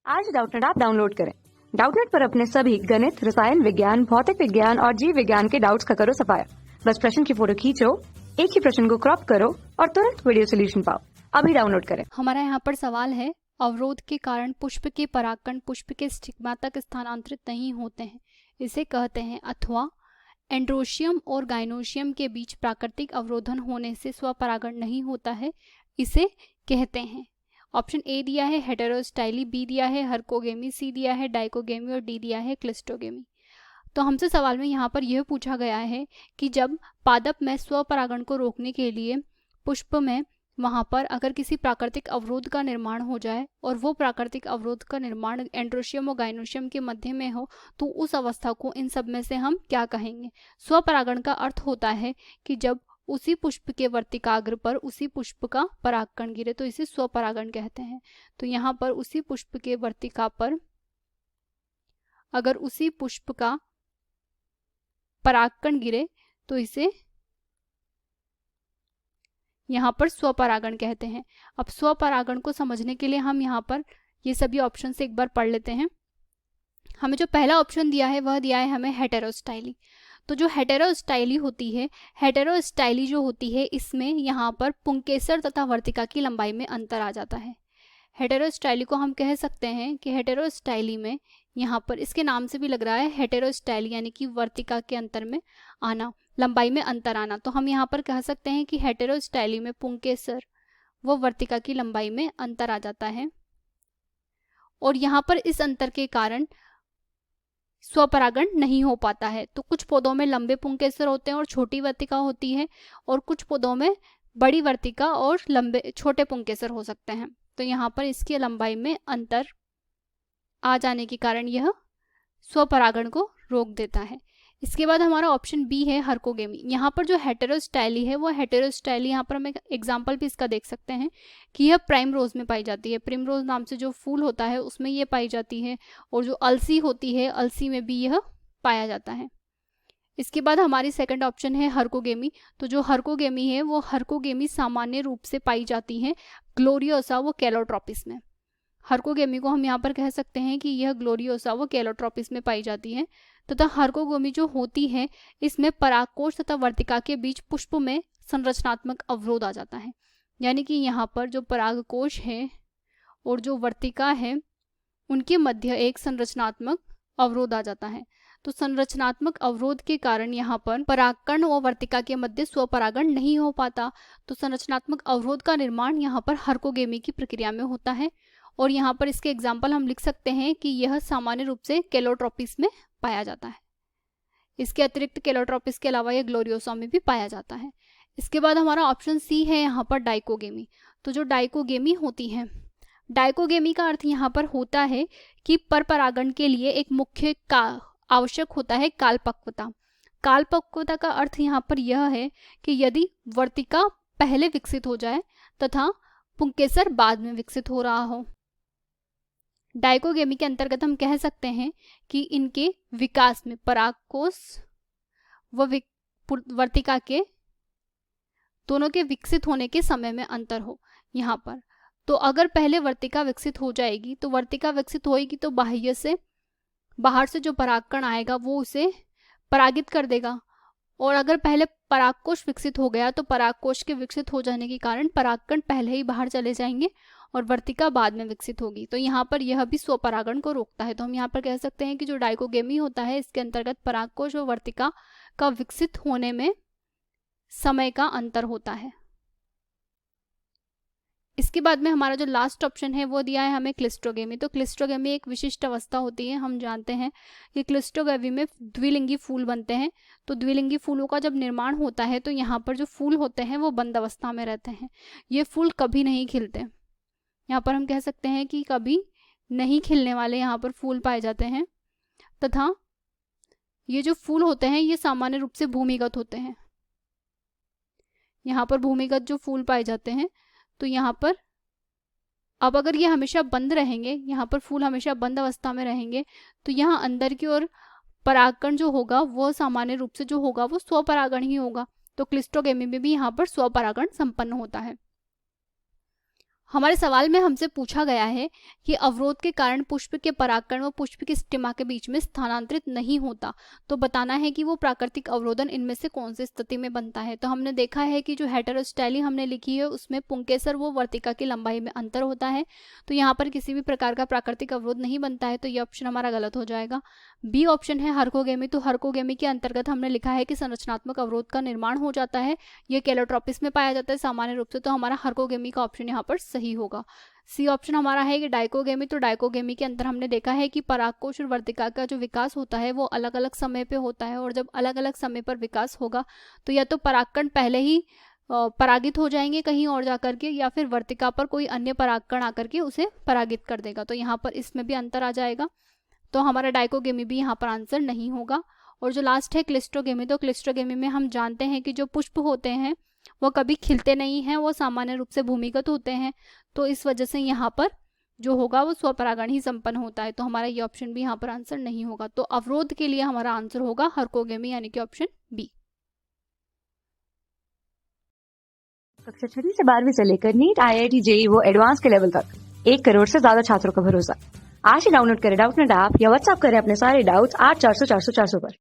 आज Doubtnut app download करें। Doubtnut पर अपने सभी गणित, रसायन विज्ञान, भौतिक विज्ञान और जीव विज्ञान के डाउट्स का करो सफाया। बस प्रश्न की फोटो खींचो, एक ही प्रश्न को क्रॉप करो और तुरंत वीडियो सोल्यूशन पाओ। अभी डाउनलोड करें। हमारा यहाँ पर सवाल है, अवरोध के कारण पुष्प के परागकण पुष्प के स्टिग्मा तक स्थानांतरित नहीं होते हैं, इसे कहते हैं। अथवा एंड्रोशियम और गाइनोशियम के बीच प्राकृतिक अवरोधन होने से स्वपरागण नहीं होता है, इसे कहते हैं। ऑप्शन ए दिया है हेटेरोस्टाइली, बी दिया है हर्कोगेमी, सी दिया है डाइकोगेमी और डी दिया है क्लिस्टोगेमी। तो हमसे सवाल में यहाँ पर यह पूछा गया है कि जब पादप में स्वपरागण को रोकने के लिए पुष्प में वहाँ पर अगर किसी प्राकृतिक अवरोध का निर्माण हो जाए और वो प्राकृतिक अवरोध का निर्माण एंड्रोशियम और गाइनोशियम के मध्य में हो, तो उस अवस्था को इन सब में से हम क्या कहेंगे। स्वपरागण का अर्थ होता है कि जब उसी पुष्प के वर्तिकाग्र पर उसी पुष्प का परागकण गिरे तो इसे स्वपरागण कहते हैं। तो यहाँ पर उसी पुष्प के वर्तिका पर अगर उसी पुष्प का परागकण गिरे तो इसे यहाँ पर स्वपरागण कहते हैं। अब स्वपरागण को समझने के लिए हम यहाँ पर ये सभी ऑप्शन से एक बार पढ़ लेते हैं। हमें जो पहला ऑप्शन दिया है वह दिया है हमें हेटेरोस्टाइली। तो जो हेटेरोस्टाइली होती है, हेटेरोस्टाइली जो होती है इसमें यहाँ पर पुंकेसर तथा वर्तिका की लंबाई में अंतर आ जाता है। हेटेरोस्टाइली को हम कह सकते हैं कि हेटेरोस्टाइली में यहाँ पर इसके नाम से भी लग रहा है हेटेरोस्टाइली, यानी कि वर्तिका के अंतर में आना, लंबाई में अंतर आना। तो हम यहाँ पर कह सकते हैं कि हेटेरोस्टाइली में पुंकेसर वो वर्तिका की लंबाई में अंतर आ जाता है और यहाँ पर इस अंतर के कारण स्वपरागण नहीं हो पाता है। तो कुछ पौधों में लंबे पुंकेसर होते हैं और छोटी वर्तिका होती है, और कुछ पौधों में बड़ी वर्तिका और लंबे छोटे पुंकेसर हो सकते हैं। तो यहाँ पर इसकी लंबाई में अंतर आ जाने के कारण यह स्वपरागण को रोक देता है। इसके बाद हमारा ऑप्शन बी है हर्कोगेमी। यहाँ पर जो हेटेरोस्टाइली है वो हेटेरोस्टाइली, यहाँ पर हम एक एग्जाम्पल भी इसका देख सकते हैं कि यह प्राइम रोज में पाई जाती है। प्राइम रोज नाम से जो फूल होता है उसमें ये पाई जाती है, और जो अलसी होती है अलसी में भी यह पाया जाता है। इसके बाद हमारी सेकंड ऑप्शन है हर्कोगेमी। तो जो हर्कोगेमी है वो हर्कोगेमी सामान्य रूप से पाई जाती है ग्लोरियोसा वो कैलोट्रोपिस में। हर्कोगेमी को हम यहाँ पर कह सकते हैं कि यह ग्लोरियोसा वो कैलोट्रोपिस में पाई जाती है, तथा हर्कोगेमी जो होती है इसमें परागकोश तथा वर्तिका के बीच पुष्प में संरचनात्मक अवरोध आ जाता है। यानी कि यहाँ पर जो परागकोश है और जो वर्तिका है उनके मध्य एक संरचनात्मक अवरोध आ जाता है। तो संरचनात्मक अवरोध के कारण यहाँ पर परागकण और वर्तिका के मध्य स्वपरागण नहीं हो पाता। तो संरचनात्मक अवरोध का निर्माण यहाँ पर हर्कोगेमी की प्रक्रिया में होता है, और यहाँ पर इसके एग्जाम्पल हम लिख सकते हैं कि यह सामान्य रूप से कैलोट्रोपिस में पाया जाता है। इसके अतिरिक्त कैलोट्रोपिस के अलावा यह ग्लोरियोसा में भी पाया जाता है। इसके बाद हमारा ऑप्शन सी है यहाँ पर डाइकोगेमी। तो जो डाइकोगेमी होती है, डाइकोगेमी का अर्थ यहाँ पर होता है कि परपरागण के लिए एक मुख्य आवश्यक होता है कालपक्वता। कालपक्वता का अर्थ यहाँ पर यह है कि यदि वर्तिका पहले विकसित हो जाए तथा पुंकेसर बाद में विकसित हो रहा हो। डाइकोगेमी के अंतर्गत हम कह सकते हैं कि इनके विकास में परागकोश व वर्तिका के दोनों के विकसित होने के समय में अंतर हो यहाँ पर। तो अगर पहले वर्तिका विकसित हो जाएगी तो वर्तिका विकसित होएगी तो बाहर से जो परागकण आएगा वो उसे परागित कर देगा, और अगर पहले परागकोश विकसित हो गया तो परागकोश के विकसित हो जाने के कारण परागकण पहले ही बाहर चले जाएंगे और वर्तिका बाद में विकसित होगी। तो यहाँ पर यह भी स्वपरागण को रोकता है। तो हम यहाँ पर कह सकते हैं कि जो डाइकोगेमी होता है इसके अंतर्गत परागकोश और वर्तिका का विकसित होने में समय का अंतर होता है। इसके बाद में हमारा जो लास्ट ऑप्शन है वो दिया है हमें क्लिस्टोगेमी। तो क्लिस्टोगेमी एक विशिष्ट अवस्था होती है। हम जानते हैं कि क्लिस्टोगेमी में द्विलिंगी फूल बनते हैं। तो द्विलिंगी फूलों का जब निर्माण होता है तो यहाँ पर जो फूल होते हैं वो बंद अवस्था में रहते हैं। ये फूल कभी नहीं खिलते। यहाँ पर हम कह सकते हैं कि कभी नहीं खिलने वाले यहाँ पर फूल पाए जाते हैं, तथा ये जो फूल होते हैं ये सामान्य रूप से भूमिगत होते हैं। यहाँ पर भूमिगत जो फूल पाए जाते हैं, तो यहाँ पर अब अगर ये हमेशा बंद रहेंगे, यहाँ पर फूल हमेशा बंद अवस्था में रहेंगे, तो यहाँ अंदर की ओर परागकण जो होगा वो सामान्य रूप से जो होगा वो स्वपरागण ही होगा। तो क्लिस्टोगेमी में भी यहाँ पर स्वपरागण संपन्न होता है। हमारे सवाल में हमसे पूछा गया है कि अवरोध के कारण पुष्प के परागकण व पुष्प की स्टिमा के बीच में स्थानांतरित नहीं होता, तो बताना है कि वो प्राकृतिक अवरोधन इनमें से कौन सी स्थिति में बनता है। तो हमने देखा है कि जो हेटेरोस्टाइली हमने लिखी है उसमें पुंकेसर वो वर्तिका की लंबाई में अंतर होता है, तो यहाँ पर किसी भी प्रकार का प्राकृतिक अवरोध नहीं बनता है, तो ये ऑप्शन हमारा गलत हो जाएगा। बी ऑप्शन है हर्कोगेमी, तो हर्कोगेमी के अंतर्गत हमने लिखा है कि संरचनात्मक अवरोध का निर्माण हो जाता है, ये कैलोट्रोपिस में पाया जाता है सामान्य रूप से, तो हमारा हर्कोगेमी का ऑप्शन यहाँ पर सही होगा। सी ऑप्शन हमारा है कि डाइकोगेमी, तो डाइकोगेमी के अंदर हमने देखा है कि परागकोश और वर्तिका का जो विकास होता है वो अलग अलग समय पे होता है, और जब अलग अलग समय पर विकास होगा तो या तो परागकण पहले ही परागित हो जाएंगे कहीं और जाकर के, या फिर वर्तिका पर कोई अन्य परागकण आकर के उसे परागित कर देगा, तो यहाँ पर इसमें भी अंतर आ जाएगा, तो हमारा डाइकोगेमी भी यहाँ पर आंसर नहीं होगा। और जो लास्ट है क्लिस्ट्रोगेमी, तो क्लिस्ट्रोगेमी में हम जानते हैं कि जो पुष्प होते हैं वो कभी खिलते नहीं हैं, वो सामान्य रूप से भूमिगत होते हैं, तो इस वजह से यहाँ पर जो होगा वो स्वपरागण ही संपन्न होता है, तो हमारा ये ऑप्शन भी यहाँ पर आंसर नहीं होगा। तो अवरोध के लिए हमारा आंसर होगा हर्कोगेमी यानी कि ऑप्शन बी। कक्षा 6 से 12वीं से लेकर नीट, IIT, JEE वो एडवांस के लेवल तक 1 करोड़ से ज्यादा छात्रों का भरोसा। आज ही डाउनलोड करें डाउटनेट ऐप या व्हाट्सएप करें अपने सारे डाउट्स 8400 400 400 पर।